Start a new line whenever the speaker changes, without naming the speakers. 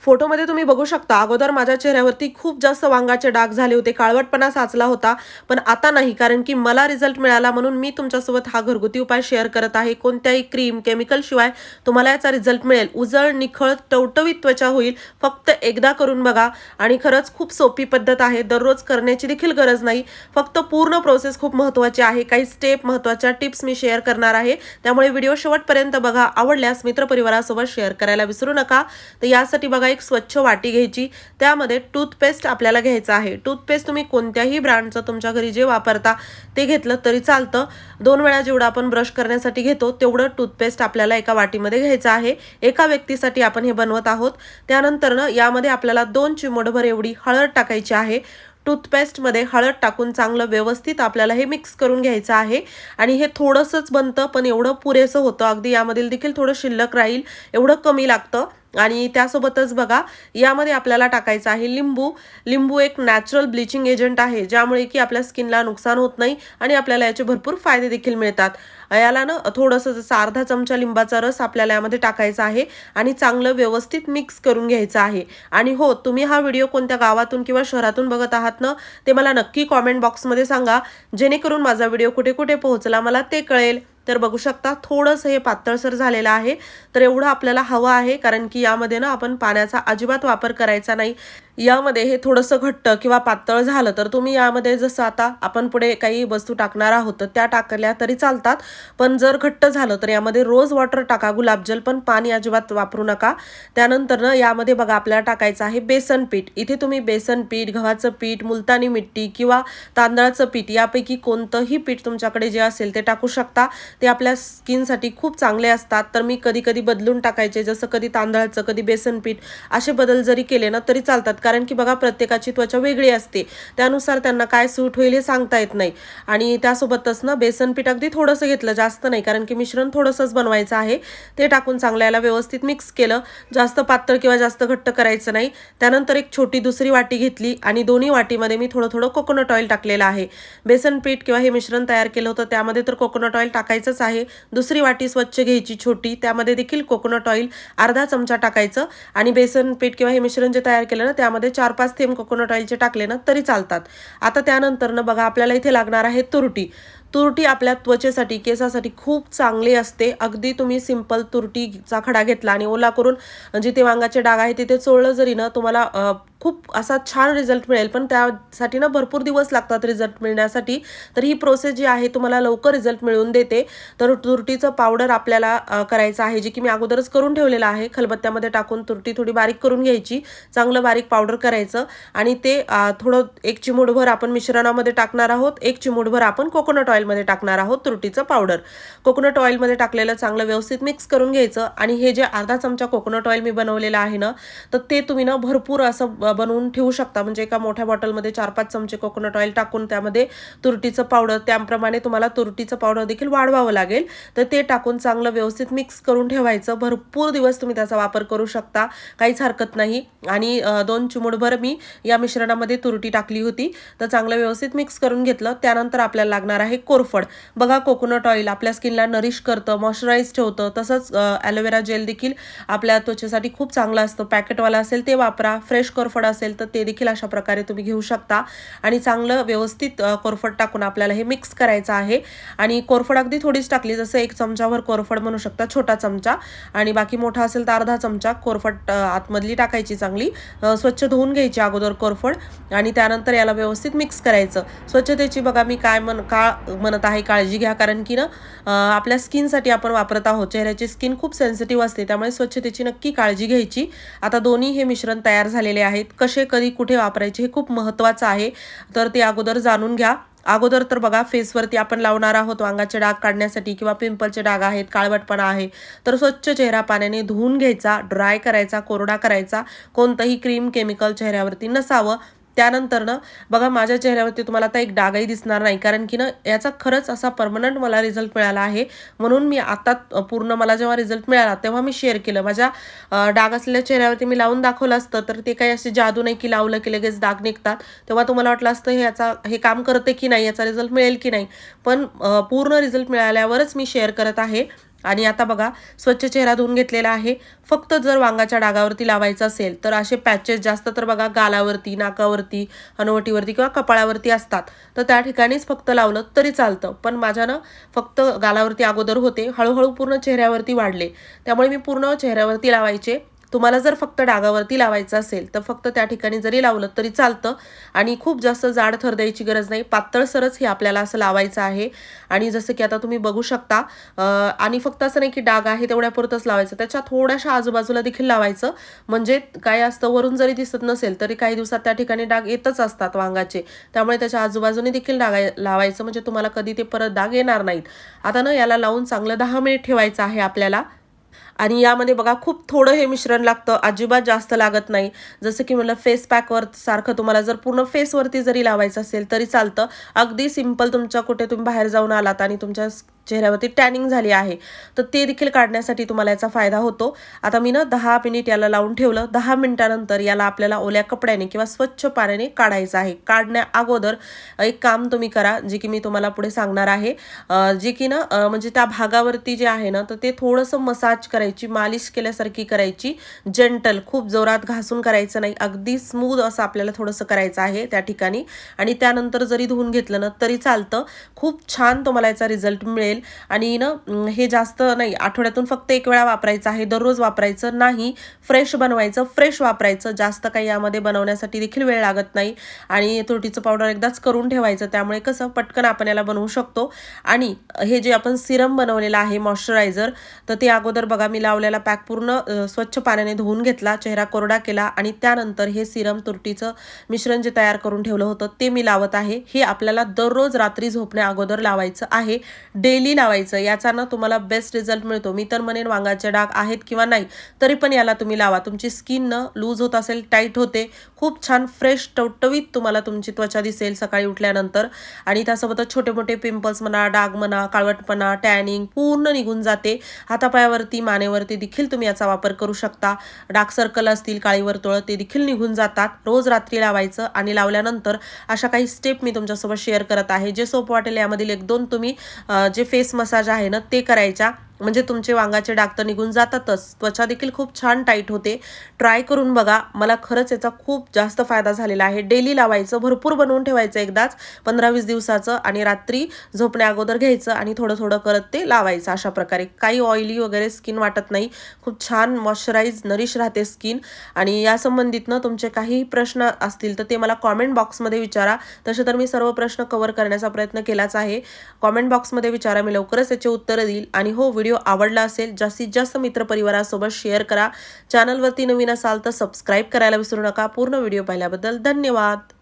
फोटोमध्ये तुम्ही बघू शकता अगोदर माझ्या चेहऱ्यावरती खूप जास्त वांगाचे डाग झाले होते, काळवटपणा साचला होता. पण आता नाही, कारण की मला रिझल्ट मिळाला म्हणून मी तुमच्यासोबत हा घरगुती उपाय शेअर करत आहे. कोणत्याही क्रीम, केमिकल शिवाय तुम्हाला याचा रिझल्ट मिळेल. उजळ, निखळ, टवटवीत त्वचा होईल. फक्त एकदा करून बघा आणि खरंच खूप सोपी पद्धत आहे. दररोज करण्याची देखील गरज नाही. फक्त पूर्ण प्रोसेस खूप महत्त्वाची आहे. काही स्टेप, महत्त्वाच्या टिप्स मी शेअर करणार आहे. त्यामुळे व्हिडिओ शेवटपर्यंत बघा. आवडल्यास मित्रपरिवारासोबत शेअर करायला विसरू नका. तर यासाठी बघा, एक स्वच्छ वाटी घ्यायची, त्यामध्ये टूथपेस्ट आपल्याला घ्यायचं आहे. टूथपेस्ट तुम्ही कोणत्याही ब्रँडचं तुमच्या घरी जे वापरता ते घेतलं तरी चालतं. 2 वेळा जेवढं आपण ब्रश करण्यासाठी घेतो तेवढं टूथपेस्ट आपल्याला एका वाटीमध्ये घ्यायचं आहे. एका व्यक्तीसाठी आपण हे बनवत आहोत. त्यानंतर यामध्ये आपल्याला 2 चिमूटभर एवढी हळद टाकायची आहे. टूथपेस्टमध्ये हळद टाकून चांगलं व्यवस्थित आपल्याला हे मिक्स करून घ्यायचं आहे. आणि हे थोडंसंच बनतं, पण एवढं पुरेसं होतं. अगदी यामधील देखील थोडं शिल्लक राहील, एवढं कमी लागतं. आणि त्यासोबतच बघा, यामध्ये आपल्याला टाकायचं आहे लिंबू. लिंबू एक नॅचरल ब्लिचिंग एजंट आहे, ज्यामुळे की आपल्या स्किनला नुकसान होत नाही आणि आपल्याला याचे भरपूर फायदे देखील मिळतात. याला थोडंसं जसं अर्धा चमचा लिंबाचा रस आपल्याला यामध्ये टाकायचा आहे आणि चांगलं व्यवस्थित मिक्स करून घ्यायचं आहे. आणि हो, तुम्ही हा व्हिडिओ कोणत्या गावातून किंवा शहरातून बघत आहात ना, ते मला नक्की कॉमेंट बॉक्समध्ये सांगा, जेणेकरून माझा व्हिडिओ कुठे कुठे पोहोचला मला ते कळेल. तर बघू शकता, थोडंसं हे पातळसर झालेलं आहे. तर एवढं आपल्याला हवं आहे, कारण की यामध्ये आपण पाण्याचा अजिबात वापर करायचा नाही. यामध्ये हे थोडंसं घट्ट किंवा पातळ झालं तर तुम्ही यामध्ये जसं आता आपण पुढे काही वस्तू टाकणार आहोत तर त्या टाकल्या तरी चालतात. पण जर घट्ट झालं तर यामध्ये रोज वॉटर टाका, गुलाबजल, पण पाणी अजिबात वापरू नका. त्यानंतर यामध्ये बघा, आपल्याला टाकायचं आहे बेसन पीठ. इथे तुम्ही बेसन पीठ, गव्हाचं पीठ, मुलतानी मिट्टी किंवा तांदळाचं पीठ यापैकी कोणतंही पीठ तुमच्याकडे जे असेल ते टाकू शकता. ते आपल्या स्किनसाठी खूप चांगले असतात. तर मी कधी कधी बदलून टाकायचे, जसं कधी तांदळाचं, कधी बेसन पीठ, असे बदल जरी केले ना तरी चालतात. कारण की बघा, प्रत्येकाची त्वचा वेगळी असते, त्यानुसार त्यांना काय सूट होईल हे सांगता येत नाही. आणि त्यासोबतच बेसन पीठ अगदी थोडंसं घेतलं, जास्त नाही, कारण की मिश्रण थोडंसंच बनवायचं आहे. ते टाकून चांगलं याला व्यवस्थित मिक्स केलं. जास्त पातळ किंवा जास्त घट्ट करायचं नाही. त्यानंतर एक छोटी दुसरी वाटी घेतली आणि दोन्ही वाटीमध्ये मी थोडं थोडं कोकोनट ऑइल टाकलेलं आहे. बेसन पीठ किंवा हे मिश्रण तयार केलं होतं त्यामध्ये तर कोकोनट ऑइल टाकायचंच आहे. दुसरी वाटी स्वच्छ घ्यायची छोटी, त्यामध्ये देखील कोकोनट ऑइल अर्धा चमचा टाकायचं. आणि बेसन पीठ किंवा हे मिश्रण जे तयार केलं ना त्यामध्ये 4-5 थेंब कोकोनट ऑइलचे टाकले ना तरी चालतात. आता त्यानंतर बघा, आपल्याला इथे लागणार आहे तुरटी. तुरटी आपल्या त्वचेसाठी, केसासाठी खूप चांगली असते. अगदी तुम्ही सिंपल तुरटीचा खडा घेतला आणि ओला करून जिथे वांगाचे डाग आहे तिथे चोळलं जरी ना, तुम्हाला खूप असा छान रिझल्ट मिळेल. पण त्यासाठी भरपूर दिवस लागतात रिझल्ट मिळण्यासाठी. तर ही प्रोसेस जी आहे तुम्हाला लवकर रिझल्ट मिळवून देते. तर तुरटीचं पावडर आपल्याला करायचं आहे, जे की मी अगोदरच करून ठेवलेलं आहे. खलबत्त्यामध्ये टाकून तुरटी थोडी बारीक करून घ्यायची, चांगलं बारीक पावडर करायचं. आणि ते थोडं 1 चिमूटभर आपण मिश्रणामध्ये टाकणार आहोत. 1 चिमूटभर आपण कोकोनट ऑइलमध्ये टाकणार आहोत तुरटीचं पावडर. कोकोनट ऑइलमध्ये टाकलेलं चांगलं व्यवस्थित मिक्स करून घ्यायचं. आणि हे जे अर्धा चमचा कोकोनट ऑइल मी बनवलेलं आहे ना, तर ते तुम्ही भरपूर असं बनवून ठेवू शकता. म्हणजे एका मोठ्या बॉटलमध्ये 4-5 चमचे कोकोनट ऑइल टाकून त्यामध्ये तुरटीचं पावडर, त्याप्रमाणे तुम्हाला तुरटीचं पावडर देखील वाढवावं लागेल. तर ते टाकून चांगलं व्यवस्थित मिक्स करून ठेवायचं. भरपूर दिवस तुम्ही त्याचा वापर करू शकता, काहीच हरकत नाही. आणि 2 चिमूटभर मी या मिश्रणामध्ये तुरटी टाकली होती. तर चांगलं व्यवस्थित मिक्स करून घेतलं. त्यानंतर आपल्याला लागणार आहे कोरफड. बघा, कोकोनट ऑइल आपल्या स्किनला नरिश करतं, मॉइश्चराईज ठेवतं. तसंच ॲलोवेरा जेल देखील आपल्या त्वचेसाठी खूप चांगलं असतं. पॅकेटवाला असेल ते वापरा, फ्रेश कोरफड असेल तर ते देखील अशा प्रकारे तुम्ही घेऊ शकता. आणि चांगलं व्यवस्थित कोरफड टाकून आपल्याला हे मिक्स करायचं आहे. आणि कोरफड अगदी थोडीच टाकली, जसं 1 चमचाभर कोरफड म्हणू शकता, छोटा चमचा. आणि बाकी मोठा असेल तर अर्धा चमचा कोरफड आतमधली टाकायची. चांगली स्वच्छ धुवून घ्यायची अगोदर कोरफड. आणि त्यानंतर याला व्यवस्थित मिक्स करायचं. स्वच्छतेची बघा, मी काय म्हणत आहे, काळजी घ्या. कारण की आपल्या स्किनसाठी आपण वापरत आहोत. चेहऱ्याची स्किन खूप सेन्सिटिव्ह असते, त्यामुळे स्वच्छतेची नक्की काळजी घ्यायची. आता दोन्ही हे मिश्रण तयार झालेले आहेत. कसे, कधी, कुठे वापरायचे हे खूप महत्त्वाचं आहे. तर ते अगोदर जाणून घ्या. अगोदर तर बघा, फेसवरती आपण लावणार आहोत वांगाचे डाग काढण्यासाठी किंवा पिंपलचे डाग आहेत, काळवटपणा आहे, तर स्वच्छ चेहरा पाण्याने धुवून घ्यायचा, ड्राय करायचा, कोरडा करायचा. कोणतंही क्रीम, केमिकल चेहऱ्यावरती नसावं. त्यानंतर बघा, माझ्या चेहऱ्यावरती तुम्हाला आता एक डागही दिसणार नाही, कारण की याचा खरंच असा परमनंट मला रिझल्ट मिळाला आहे. म्हणून मी आता पूर्ण मला जेव्हा रिझल्ट मिळाला तेव्हा मी शेअर केलं. माझ्या डाग असलेल्या चेहऱ्यावरती मी लावून दाखवलं असतं तर ते काही असे जादू नाही की लावलं की लगेच डाग निघतात. तेव्हा तुम्हाला वाटलं असतं हे काम करते की नाही, याचा रिझल्ट मिळेल की नाही. पण पूर्ण रिझल्ट मिळाल्यावरच मी शेअर करत आहे. आणि आता बघा स्वच्छ चेहरा धुवून घेतलेला आहे. फक्त जर वांगाच्या डागावरती लावायचं असेल तर असे पॅचेस जास्त तर बघा गालावरती, नाकावरती, हनुवटीवरती किंवा कपाळावरती असतात. तर त्या ठिकाणीच फक्त लावलं तरी चालतं. पण माझ्यानं फक्त गालावरती अगोदर होते, हळूहळू पूर्ण चेहऱ्यावरती वाढले. त्यामुळे मी पूर्ण चेहऱ्यावरती लावायचे. तुम्हाला जर फक्त डागावरती लावायचं असेल तर फक्त त्या ठिकाणी जरी लावलं तरी चालतं. आणि खूप जास्त जाड थर द्यायची गरज नाही, पातळसरच हे आपल्याला असं लावायचं आहे. आणि जसं की आता तुम्ही बघू शकता, आणि फक्त असं नाही की डाग आहे तेवढ्यापुरतंच लावायचं, त्याच्या थोड्याशा आजूबाजूला देखील लावायचं. म्हणजे काय असतं, वरून जरी दिसत नसेल तरी काही दिवसात त्या ठिकाणी डाग येतच असतात वांगाचे. त्यामुळे त्याच्या आजूबाजूने देखील लावायचं, म्हणजे तुम्हाला कधी ते परत डाग येणार नाहीत. आता ना याला लावून चांगलं 10 मिनिट ठेवायचं आहे आपल्याला. आणि यामध्ये बघा खूप थोडं हे मिश्रण लागतं, अजिबात जास्त लागत नाही. जसं की म्हटलं फेस पॅकवर सारखं तुम्हाला जर पूर्ण फेसवरती जरी लावायचं असेल तरी चालतं. अगदी सिंपल, तुमच्या कुठे तुम्ही बाहेर जाऊन आलात आणि तुमच्या चेहऱ्यावरती टॅनिंग झाली आहे तर ते देखील काढण्यासाठी तुम्हाला याचा फायदा होतो. आता मी ना 10 मिनिट याला लावून ठेवलं. 10 मिनिटानंतर याला आपल्याला ओल्या कपड्याने किंवा स्वच्छ पाण्याने काढायचं आहे. काढण्या अगोदर एक काम तुम्ही करा, जे की मी तुम्हाला पुढे सांगणार आहे. जे की ना म्हणजे त्या भागावरती जे आहे ना तर ते थोडंसं मसाज करायची, मालिश केल्यासारखी करायची, जेंटल, खूप जोरात घासून करायचं नाही, अगदी स्मूथ असं आपल्याला थोडंसं करायचं आहे त्या ठिकाणी. आणि त्यानंतर जरी धुवून घेतलं ना तरी चालतं. खूप छान तुम्हाला याचा रिझल्ट मिळेल. आणि ना हे जास्त नाही, आठवड्यातून फक्त एक वेळा वापरायचं आहे, दररोज वापरायचं नाही. फ्रेश बनवायचं, फ्रेश वापरायचं, जास्त काही यामध्ये बनवण्यासाठी देखील वेळ लागत नाही. आणि तुरटीचं पावडर एकदाच करून ठेवायचं, त्यामुळे कसं पटकन आपण याला बनवू शकतो. आणि हे जे आपण सिरम बनवलेलं आहे मॉइश्चरायझर, तर ते अगोदर बघा मी लावलेला पॅक पूर्ण स्वच्छ पाण्याने धुवून घेतला, चेहरा कोरडा केला आणि त्यानंतर हे सिरम तुरटीचं मिश्रण जे तयार करून ठेवलं होतं ते मी लावत आहे. हे आपल्याला दररोज रात्री झोपण्या अगोदर लावायचं आहे, डेली लावायचं. याचा ना तुम्हाला बेस्ट रिझल्ट मिळतो. मी तर म्हणेन वांगाचे डाग आहेत किंवा नाही तरी पण याला तुम्ही लावा. तुमची स्किन न लूज होत असेल, टाईट होते, खूप छान फ्रेश टवटवीत तुम्हाला तुमची त्वचा दिसेल सकाळी उठल्यानंतर. आणि त्यासोबतच छोटे मोठे पिंपल्स म्हणा, डाग म्हणा, काळवटपणा, टॅनिंग पूर्ण निघून जाते. हातापायावरती, मानेवरती देखील तुम्ही याचा वापर करू शकता. डार्क सर्कल असतील, काळी वर्तुळ, ते देखील निघून जातात. रोज रात्री लावायचं. आणि लावल्यानंतर अशा काही स्टेप मी तुमच्यासोबत शेअर करत आहे. जे सोपं वाटेल यामधील 1-2 तुम्ही जे फेस मसाज आहे ना ते करायच्या, म्हणजे तुमचे वांगाचे डाग तर निघून जातातच, त्वचा देखील खूप छान टाईट होते. ट्राय करून बघा, मला खरंच याचा खूप जास्त फायदा झालेला आहे. डेली लावायचं, भरपूर बनवून ठेवायचं एकदाच 15-20 दिवसाचं, आणि रात्री झोपण्या अगोदर घ्यायचं आणि थोडं थोडं करत ते लावायचं. अशा प्रकारे काही ऑइली वगैरे स्किन वाटत नाही, खूप छान मॉइश्चराईज, नरिश राहते स्किन. आणि या संबंधित ना तुमचे काही प्रश्न असतील तर ते मला कॉमेंट बॉक्समध्ये विचारा. तसे तर मी सर्व प्रश्न कव्हर करण्याचा प्रयत्न केलाच आहे. कॉमेंट बॉक्समध्ये विचारा, मी लवकरच त्याचे उत्तरं देईल. आणि हो, व्हिडिओ आवडला असेल जास्तीत जास्त मित्रपरिवारासोबत शेअर करा. चॅनलवरती नवीन असाल तर सबस्क्राईब करायला विसरू नका. पूर्ण व्हिडिओ पाहिल्याबद्दल धन्यवाद.